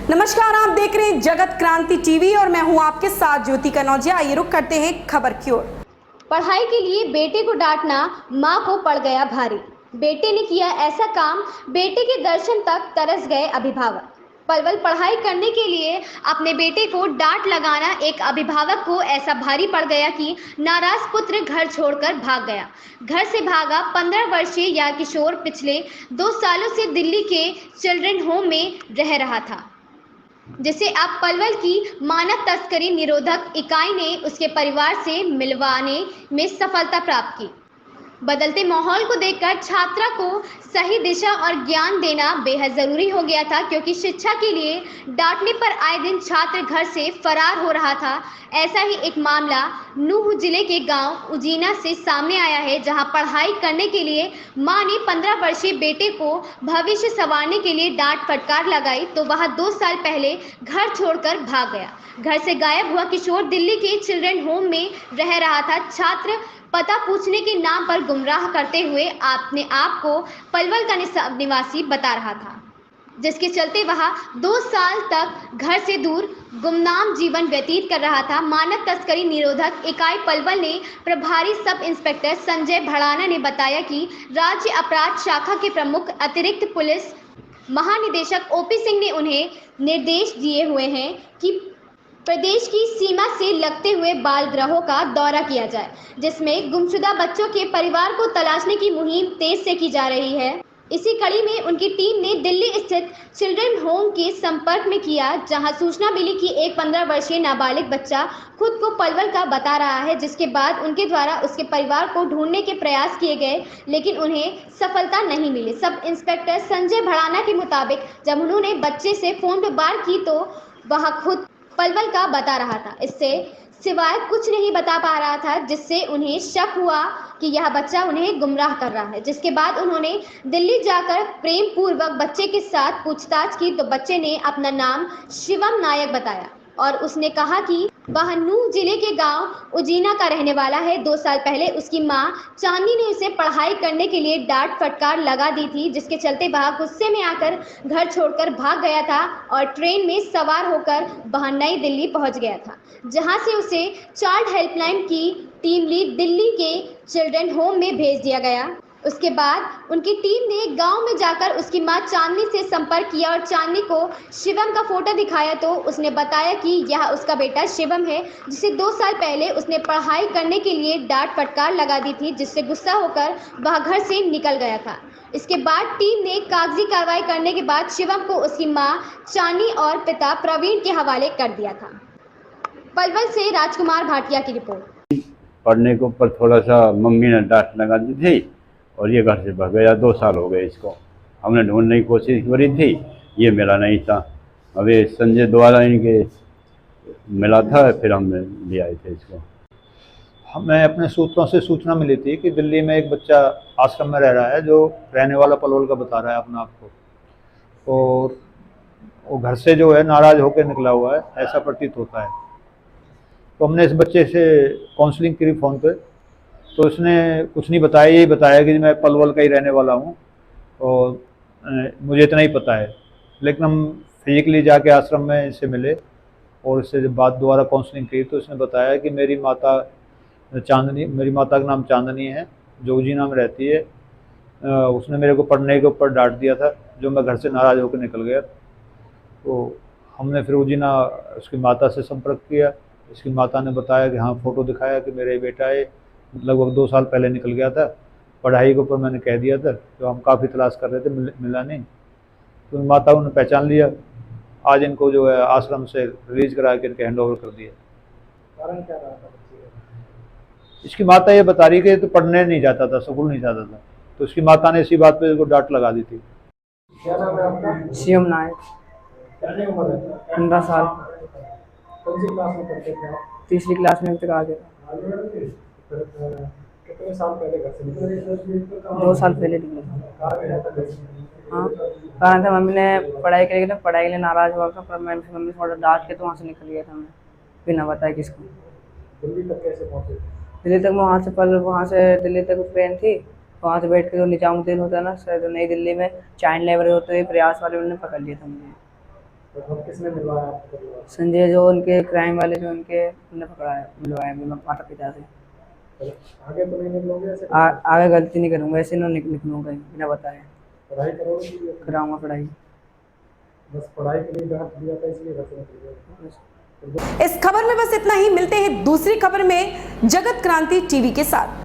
नमस्कार, आप देख रहे हैं जगत क्रांति टीवी और मैं हूं आपके साथ ज्योति कनौजिया। आइए रुक करते हैं खबर की ओर। पढ़ाई के लिए बेटे को डांटना मां को पड़ गया भारी। बेटे ने किया ऐसा काम, बेटे के दर्शन तक तरस गए अभिभावक। पलवल पढ़ाई करने के लिए अपने बेटे को डांट लगाना एक अभिभावक को ऐसा भारी पड़ गया कि नाराज पुत्र घर छोड़कर भाग गया। घर से भागा 15 वर्षीय यह किशोर पिछले 2 सालों से दिल्ली के चिल्ड्रन होम में रह रहा था, जिसे अब पलवल की मानव तस्करी निरोधक इकाई ने उसके परिवार से मिलवाने में सफलता प्राप्त की। बदलते माहौल को देखकर छात्रा को सही दिशा और ज्ञान देना बेहद जरूरी हो गया था, क्योंकि शिक्षा के लिए डांटने पर आए दिन छात्र घर से फरार हो रहा था। ऐसा ही एक मामला नूह जिले के गांव उजीना से सामने आया है, जहां पढ़ाई करने के लिए मां ने 15 वर्षीय बेटे को भविष्य संवारने के लिए डांट फटकार लगाई तो वह 2 साल पहले घर छोड़कर भाग गया। घर से गायब हुआ किशोर दिल्ली के चिल्ड्रन होम में रह रहा था। छात्र पता पूछने के नाम पर गुमराह करते हुए अपने आप को पलवल का निवासी बता रहा था, जिसके चलते वह 2 साल तक घर से दूर गुमनाम जीवन व्यतीत कर रहा था। मानव तस्करी निरोधक इकाई पलवल ने प्रभारी सब इंस्पेक्टर संजय भड़ाना ने बताया कि राज्य अपराध शाखा के प्रमुख अतिरिक्त पुलिस महानिदेशक ओपी सिंह ने उन्हें निर्देश दिए हुए हैं कि प्रदेश की सीमा से लगते हुए बाल गृहों का दौरा किया जाए, जिसमें गुमशुदा बच्चों के परिवार को तलाशने की मुहिम तेज से की जा रही है। इसी कड़ी में उनकी टीम ने दिल्ली स्थित चिल्ड्रन होम के संपर्क में किया, जहां सूचना मिली कि एक 15 वर्षीय नाबालिग बच्चा खुद को पलवल का बता रहा है, जिसके बाद उनके द्वारा उसके परिवार को ढूंढने के प्रयास किए गए, लेकिन उन्हें सफलता नहीं मिली। सब इंस्पेक्टर संजय भड़ाना के मुताबिक जब उन्होंने बच्चे से फोन पर बात की तो वह खुद पलवल का बता रहा था, इससे सिवाय कुछ नहीं बता पा रहा था, जिससे उन्हें शक हुआ कि यह बच्चा उन्हें गुमराह कर रहा है। जिसके बाद उन्होंने दिल्ली जाकर प्रेम पूर्वक बच्चे के साथ पूछताछ की तो बच्चे ने अपना नाम शिवम नायक बताया और उसने कहा कि वह नूह जिले के गांव उजीना का रहने वाला है। 2 साल पहले उसकी मां चांदनी ने उसे पढ़ाई करने के लिए डांट फटकार लगा दी थी, जिसके चलते वह गुस्से में आकर घर छोड़कर भाग गया था और ट्रेन में सवार होकर वह नई दिल्ली पहुंच गया था, जहां से उसे चाइल्ड हेल्पलाइन की टीम लीड दिल्ली के चिल्ड्रन होम में भेज दिया गया। उसके बाद उनकी टीम ने गांव में जाकर उसकी मां चांदनी से संपर्क किया और चांदनी को शिवम का फोटो दिखाया तो उसने बताया कि यह उसका बेटा शिवम है, जिसे 2 साल पहले उसने पढ़ाई करने के लिए डांट फटकार लगा दी थी, जिससे गुस्सा होकर वह घर से निकल गया था। इसके बाद टीम ने कागजी कार्रवाई करने के बाद शिवम को उसकी मां चांदनी और पिता प्रवीण के हवाले कर दिया था। पलवल से राजकुमार भाटिया की रिपोर्ट। पढ़ने के ऊपर थोड़ा सा मम्मी ने डांट लगा दी थी और ये घर से भाग गया। 2 साल हो गए इसको। हमने ढूंढने की कोशिश करी थी, ये मिला नहीं था। अभी संजय द्वारा इनके मिला था, फिर हमने ले आए थे इसको। हमें अपने सूत्रों से सूचना मिली थी कि दिल्ली में एक बच्चा आश्रम में रह रहा है जो रहने वाला पलवल का बता रहा है अपना आप को, और वो घर से जो है नाराज होकर निकला हुआ है, ऐसा प्रतीत होता है। तो हमने इस बच्चे से काउंसलिंग करी फ़ोन पे, तो उसने कुछ नहीं बताया, यही बताया कि मैं पलवल का ही रहने वाला हूँ और मुझे इतना ही पता है। लेकिन हम फिजिकली जाके आश्रम में इससे मिले और इससे जब बात दोबारा काउंसलिंग की तो उसने बताया कि मेरी माता का नाम चांदनी है, जो उजीना में रहती है। उसने मेरे को पढ़ने के ऊपर डांट दिया था, जो मैं घर से नाराज़ होकर निकल गया। तो हमने फिर उजीना उसकी माता से संपर्क किया। इसकी माता ने बताया कि हाँ, फ़ोटो दिखाया कि मेरा बेटा है, लगभग 2 साल पहले निकल गया था। पढ़ाई के ऊपर मैंने कह दिया था, तो हम काफ़ी तलाश कर रहे थे, मिला नहीं। तो माता उन्होंने पहचान लिया। आज इनको जो है आश्रम से रिलीज करा के इनके हैंड ओवर कर दिया। कारण क्या रहा था? इसकी माता ये बता रही कि तो पढ़ने नहीं जाता था, स्कूल नहीं जाता था, तो इसकी माता ने इसी बात पे इसको डांट लगा दी थी। क्या नाम है आपका? शिवम नायक। कितनी उम्र है? 15 साल। कौन सी क्लास में पढ़ते थे आप? तीसरी क्लास में तक आ गया। कितने साल पहले घर से निकले? 2 साल पहले निकला। कारण क्या था? हाँ, कारण था मम्मी ने पढ़ाई करी तो पढ़ाई के लिए नाराज हुआ था, पर मैं मम्मी थोड़ा डांट के तो वहाँ से निकल गया था मैं, बिना बताए किसको। दिल्ली तक कैसे पहुँचे? दिल्ली तक मैं वहाँ से दिल्ली तक ट्रेन थी, वहाँ से बैठ के जो निजामुद्दीन होता है ना सर, जो नई दिल्ली में चाइल्ड लेबर होते हैं प्रयास वाले, उन्होंने पकड़ लिया था मुझे। तो अब किसने मिलवाया आपको परिवार? संजय जो उनके क्राइम वाले जो उनके उन्होंने पकड़ा है, मिलवाया भी माता पिता से। आगे तो नहीं निकलोगे ऐसे? आगे गलती नहीं करूँगा, ऐसे नहीं निकलूँगा बिना बताए। पढ़ाई करोगे कि कराऊँगा पढ़ाई। बस पढ़ाई के लिए डांट दिया था इसलिए घर से निकल गए? इस खबर में बस इतना ही। मिलते हैं दूसरी खबर में जगत क्रांति टीवी के साथ।